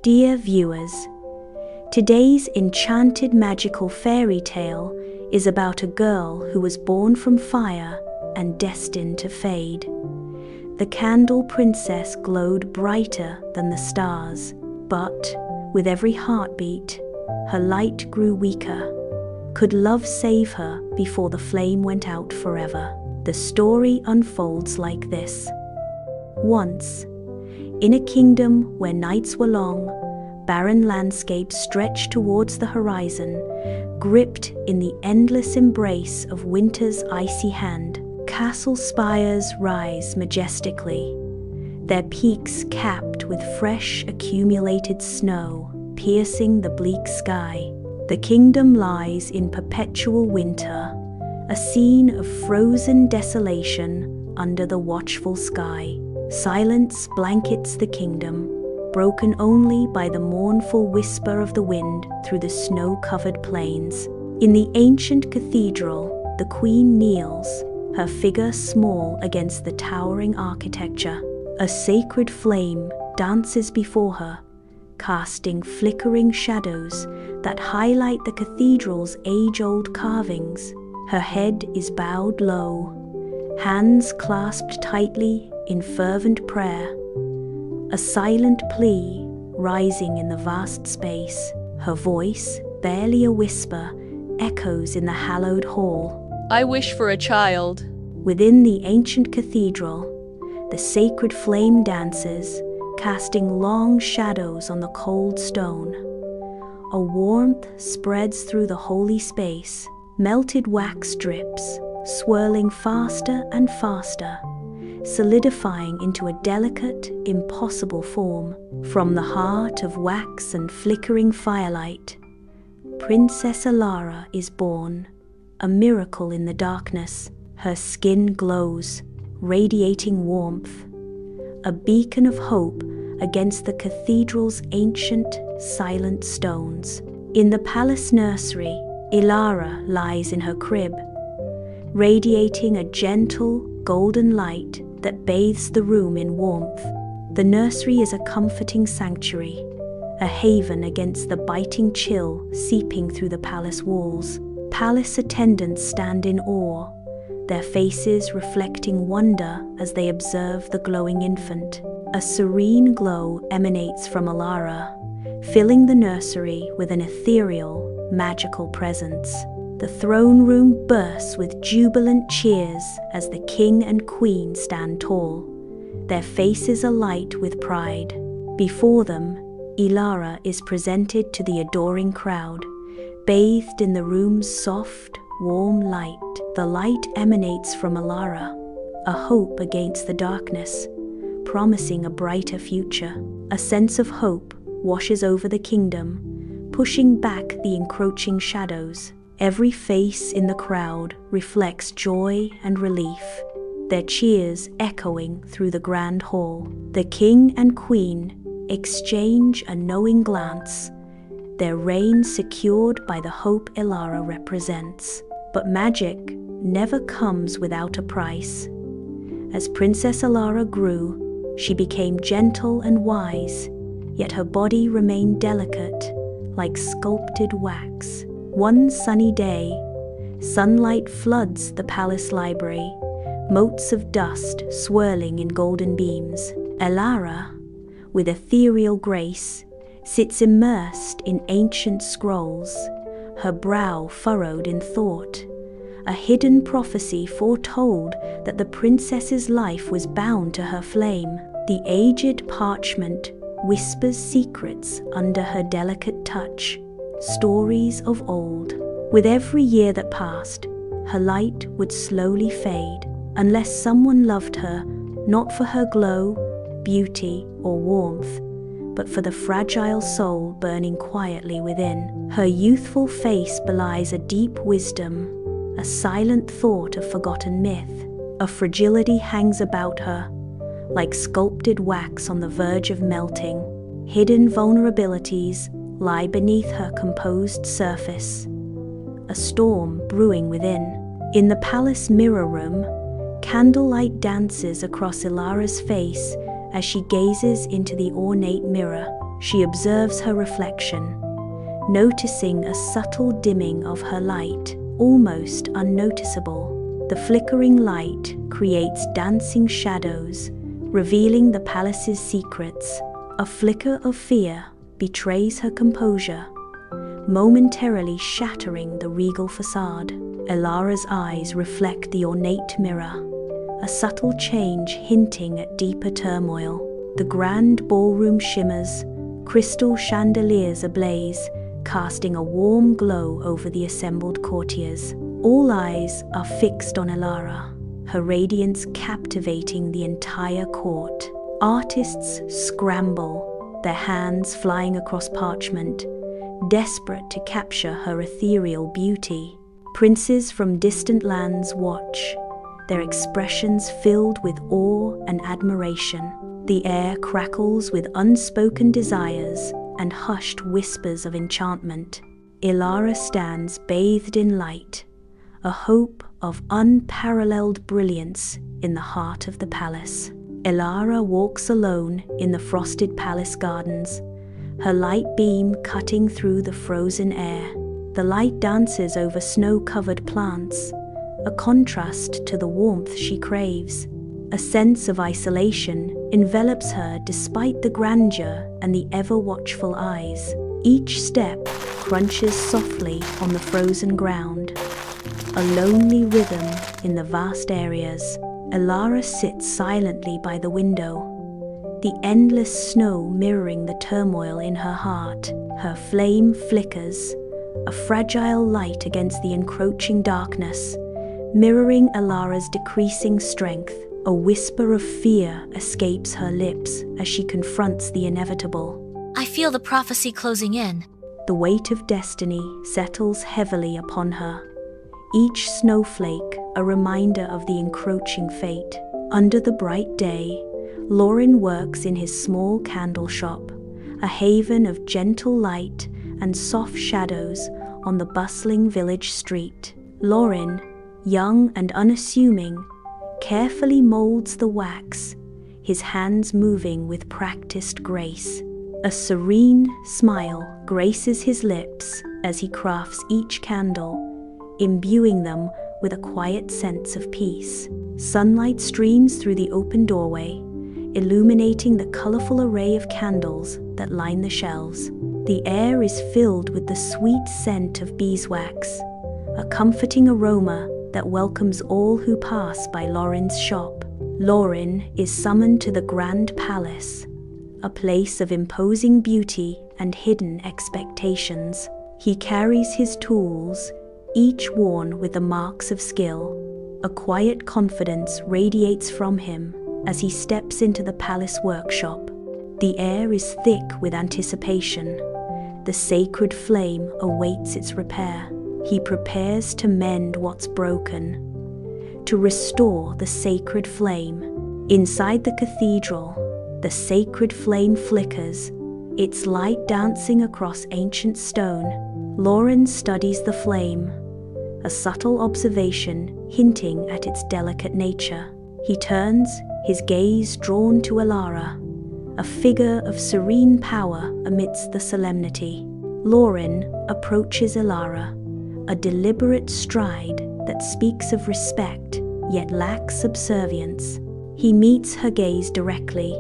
Dear viewers, today's enchanted magical fairy tale is about a girl who was born from fire and destined to fade. The candle princess glowed brighter than the stars, but with every heartbeat, her light grew weaker. Could love save her before the flame went out forever? The story unfolds like this. Once, in a kingdom where nights were long, barren landscapes stretched towards the horizon, gripped in the endless embrace of winter's icy hand. Castle spires rise majestically, their peaks capped with fresh accumulated snow, piercing the bleak sky. The kingdom lies in perpetual winter, a scene of frozen desolation under the watchful sky. Silence blankets the kingdom, broken only by the mournful whisper of the wind through the snow-covered plains. In the ancient cathedral, the queen kneels, her figure small against the towering architecture. A sacred flame dances before her, casting flickering shadows that highlight the cathedral's age-old carvings. Her head is bowed low, hands clasped tightly in fervent prayer, a silent plea rising in the vast space. Her voice, barely a whisper, echoes in the hallowed hall. I wish for a child. Within the ancient cathedral, the sacred flame dances, casting long shadows on the cold stone. A warmth spreads through the holy space. Melted wax drips, swirling faster and faster, solidifying into a delicate, impossible form. From the heart of wax and flickering firelight, Princess Alara is born, a miracle in the darkness. Her skin glows, radiating warmth, a beacon of hope against the cathedral's ancient, silent stones. In the palace nursery, Alara lies in her crib, radiating a gentle, golden light that bathes the room in warmth. The nursery is a comforting sanctuary, a haven against the biting chill seeping through the palace walls. Palace attendants stand in awe, their faces reflecting wonder as they observe the glowing infant. A serene glow emanates from Alara, filling the nursery with an ethereal, magical presence. The throne room bursts with jubilant cheers as the king and queen stand tall, their faces alight with pride. Before them, Alara is presented to the adoring crowd, bathed in the room's soft, warm light. The light emanates from Alara, a hope against the darkness, promising a brighter future. A sense of hope washes over the kingdom, pushing back the encroaching shadows. Every face in the crowd reflects joy and relief, their cheers echoing through the grand hall. The king and queen exchange a knowing glance, their reign secured by the hope Alara represents. But magic never comes without a price. As Princess Alara grew, she became gentle and wise, yet her body remained delicate, like sculpted wax. One sunny day, sunlight floods the palace library, motes of dust swirling in golden beams. Alara, with ethereal grace, sits immersed in ancient scrolls, her brow furrowed in thought. A hidden prophecy foretold that the princess's life was bound to her flame. The aged parchment whispers secrets under her delicate touch, stories of old. With every year that passed, her light would slowly fade, unless someone loved her, not for her glow, beauty, or warmth, but for the fragile soul burning quietly within. Her youthful face belies a deep wisdom, a silent thought of forgotten myth. A fragility hangs about her, like sculpted wax on the verge of melting. Hidden vulnerabilities lie beneath her composed surface, a storm brewing within. In the palace mirror room, candlelight dances across Alara's face as she gazes into the ornate mirror. She observes her reflection, noticing a subtle dimming of her light, almost unnoticeable. The flickering light creates dancing shadows, revealing the palace's secrets. A flicker of fear betrays her composure, momentarily shattering the regal facade. Elara's eyes reflect the ornate mirror, a subtle change hinting at deeper turmoil. The grand ballroom shimmers, crystal chandeliers ablaze, casting a warm glow over the assembled courtiers. All eyes are fixed on Elara, her radiance captivating the entire court. Artists scramble, their hands flying across parchment, desperate to capture her ethereal beauty. Princes from distant lands watch, their expressions filled with awe and admiration. The air crackles with unspoken desires and hushed whispers of enchantment. Elara stands bathed in light, a hope of unparalleled brilliance in the heart of the palace. Elara walks alone in the frosted palace gardens, her light beam cutting through the frozen air. The light dances over snow-covered plants, a contrast to the warmth she craves. A sense of isolation envelops her despite the grandeur and the ever-watchful eyes. Each step crunches softly on the frozen ground, a lonely rhythm in the vast areas. Elara sits silently by the window, the endless snow mirroring the turmoil in her heart. Her flame flickers, a fragile light against the encroaching darkness, mirroring Elara's decreasing strength. A whisper of fear escapes her lips as she confronts the inevitable. I feel the prophecy closing in. The weight of destiny settles heavily upon her, each snowflake a reminder of the encroaching fate. Under the bright day, Lauren works in his small candle shop, a haven of gentle light and soft shadows on the bustling village street. Lauren, young and unassuming, carefully molds the wax, his hands moving with practiced grace. A serene smile graces his lips as he crafts each candle, imbuing them with a quiet sense of peace. Sunlight streams through the open doorway, illuminating the colorful array of candles that line the shelves. The air is filled with the sweet scent of beeswax, a comforting aroma that welcomes all who pass by Lauren's shop. Lauren is summoned to the Grand Palace, a place of imposing beauty and hidden expectations. He carries his tools, each worn with the marks of skill. A quiet confidence radiates from him as he steps into the palace workshop. The air is thick with anticipation. The sacred flame awaits its repair. He prepares to mend what's broken, to restore the sacred flame. Inside the cathedral, the sacred flame flickers, its light dancing across ancient stone. Lauren studies the flame, a subtle observation hinting at its delicate nature. He turns, his gaze drawn to Elara, a figure of serene power amidst the solemnity. Lauren approaches Elara, a deliberate stride that speaks of respect yet lacks subservience. He meets her gaze directly,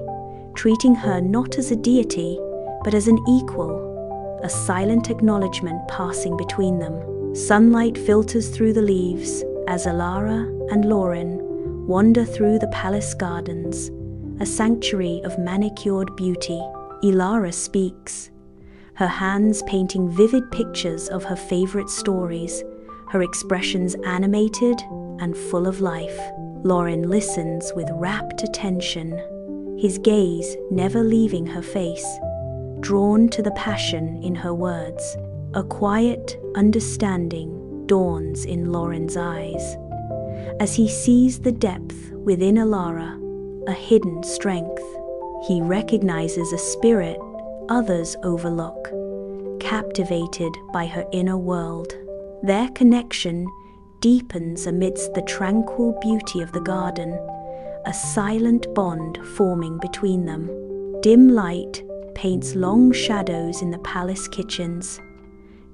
treating her not as a deity but as an equal, a silent acknowledgement passing between them. Sunlight filters through the leaves as Elara and Lauren wander through the palace gardens, a sanctuary of manicured beauty. Elara speaks, her hands painting vivid pictures of her favorite stories, her expressions animated and full of life. Lauren listens with rapt attention, his gaze never leaving her face, drawn to the passion in her words. A quiet understanding dawns in Lauren's eyes as he sees the depth within Elara, a hidden strength. He recognizes a spirit others overlook, captivated by her inner world. Their connection deepens amidst the tranquil beauty of the garden, a silent bond forming between them. Dim light paints long shadows in the palace kitchens.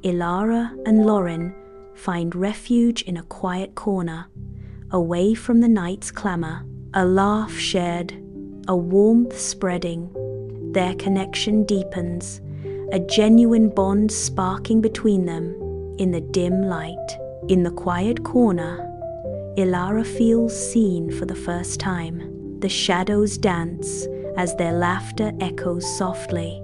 Ilara and Lauren find refuge in a quiet corner, away from the night's clamor. A laugh shared, a warmth spreading. Their connection deepens, a genuine bond sparking between them in the dim light. In the quiet corner, Ilara feels seen for the first time. The shadows dance as their laughter echoes softly.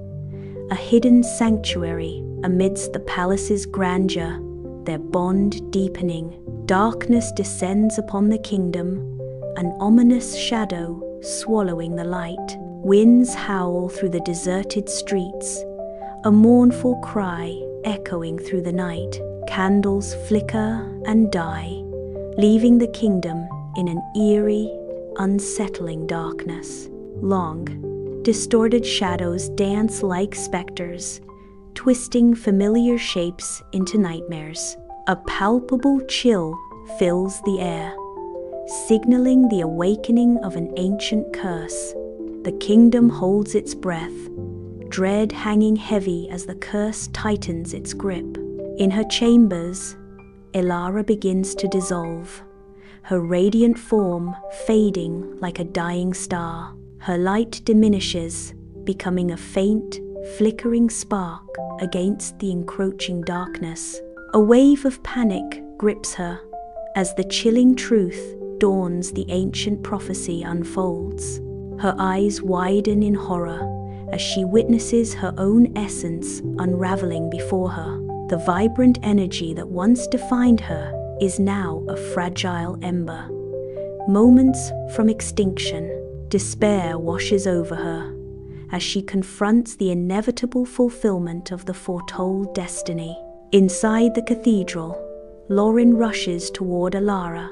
A hidden sanctuary amidst the palace's grandeur, their bond deepening. Darkness descends upon the kingdom, an ominous shadow swallowing the light. Winds howl through the deserted streets, a mournful cry echoing through the night. Candles flicker and die, leaving the kingdom in an eerie, unsettling darkness. Long, distorted shadows dance like specters, twisting familiar shapes into nightmares. A palpable chill fills the air, signaling the awakening of an ancient curse. The kingdom holds its breath, dread hanging heavy as the curse tightens its grip. In her chambers, Ilara begins to dissolve, her radiant form fading like a dying star. Her light diminishes, becoming a faint, flickering spark against the encroaching darkness. A wave of panic grips her as the chilling truth dawns. The ancient prophecy unfolds. Her eyes widen in horror as she witnesses her own essence unraveling before her. The vibrant energy that once defined her is now a fragile ember. Moments from extinction, despair washes over her as she confronts the inevitable fulfillment of the foretold destiny. Inside the cathedral, Lauren rushes toward Ilara,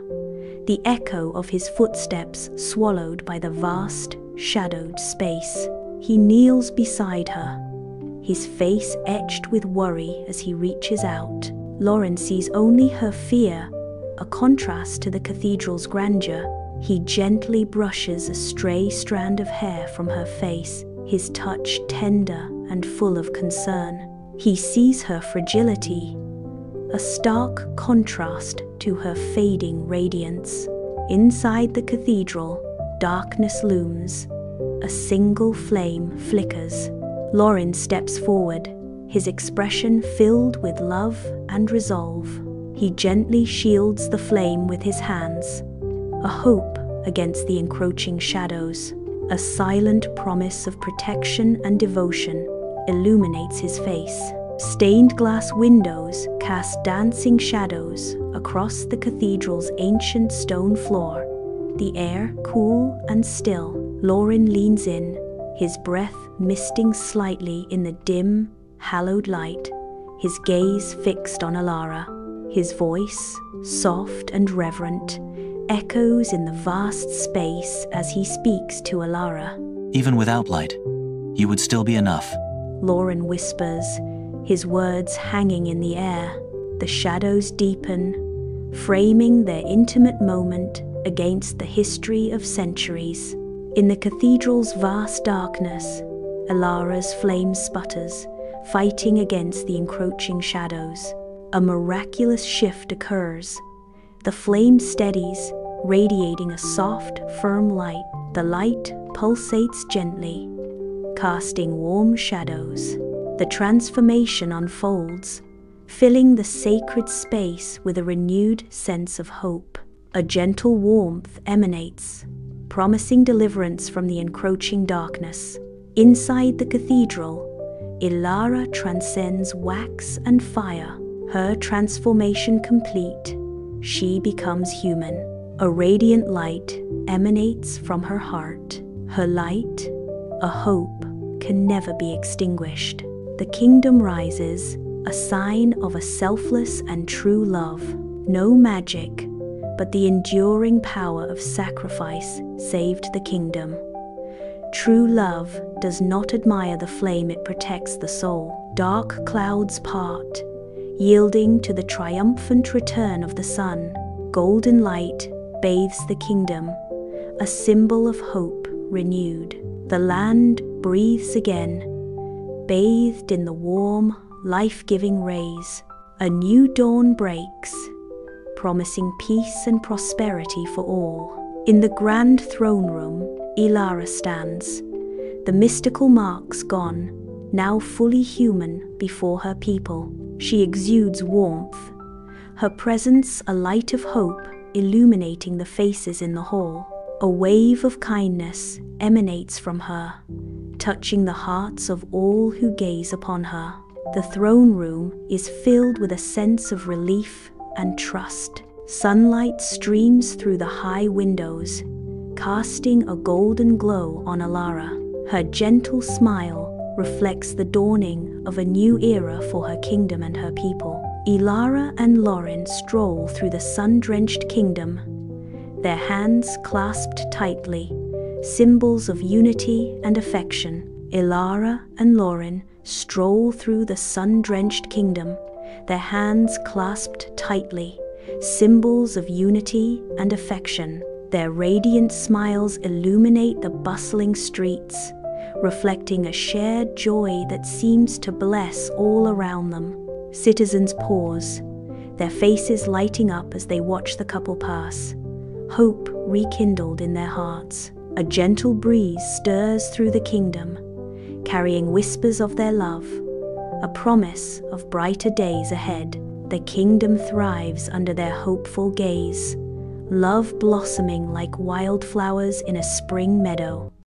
the echo of his footsteps swallowed by the vast, shadowed space. He kneels beside her, his face etched with worry as he reaches out. Lauren sees only her fear, a contrast to the cathedral's grandeur. He gently brushes a stray strand of hair from her face, his touch tender and full of concern. He sees her fragility, a stark contrast to her fading radiance. Inside the cathedral, darkness looms. A single flame flickers. Lauren steps forward, his expression filled with love and resolve. He gently shields the flame with his hands, a hope against the encroaching shadows. A silent promise of protection and devotion illuminates his face. Stained glass windows cast dancing shadows across the cathedral's ancient stone floor. The air cool and still. Lauren leans in, his breath misting slightly in the dim, hallowed light, his gaze fixed on Ilara. His voice, soft and reverent, echoes in the vast space as he speaks to Ilara. Even without light, you would still be enough. Lauren whispers, his words hanging in the air. The shadows deepen, framing their intimate moment against the history of centuries. In the cathedral's vast darkness, Ilara's flame sputters, fighting against the encroaching shadows. A miraculous shift occurs. The flame steadies, radiating a soft, firm light. The light pulsates gently, casting warm shadows. The transformation unfolds, filling the sacred space with a renewed sense of hope. A gentle warmth emanates, promising deliverance from the encroaching darkness. Inside the cathedral, Ilara transcends wax and fire. Her transformation complete, she becomes human. A radiant light emanates from her heart. Her light, a hope, can never be extinguished. The kingdom rises, a sign of a selfless and true love. No magic, but the enduring power of sacrifice saved the kingdom. True love does not admire the flame, it protects the soul. Dark clouds part, yielding to the triumphant return of the sun. Golden light bathes the kingdom, a symbol of hope renewed. The land breathes again, bathed in the warm, life-giving rays. A new dawn breaks, promising peace and prosperity for all. In the grand throne room, Ilara stands, the mystical marks gone, now fully human before her people. She exudes warmth, her presence a light of hope illuminating the faces in the hall. A wave of kindness emanates from her, touching the hearts of all who gaze upon her. The throne room is filled with a sense of relief and trust. Sunlight streams through the high windows, casting a golden glow on Ilara. Her gentle smile reflects the dawning of a new era for her kingdom and her people. Ilara and Lauren stroll through the sun-drenched kingdom, their hands clasped tightly, symbols of unity and affection. Ilara and Lauren stroll through the sun-drenched kingdom, their hands clasped tightly, symbols of unity and affection. Their radiant smiles illuminate the bustling streets, reflecting a shared joy that seems to bless all around them. Citizens pause, their faces lighting up as they watch the couple pass, hope rekindled in their hearts. A gentle breeze stirs through the kingdom, carrying whispers of their love, a promise of brighter days ahead. The kingdom thrives under their hopeful gaze, love blossoming like wildflowers in a spring meadow.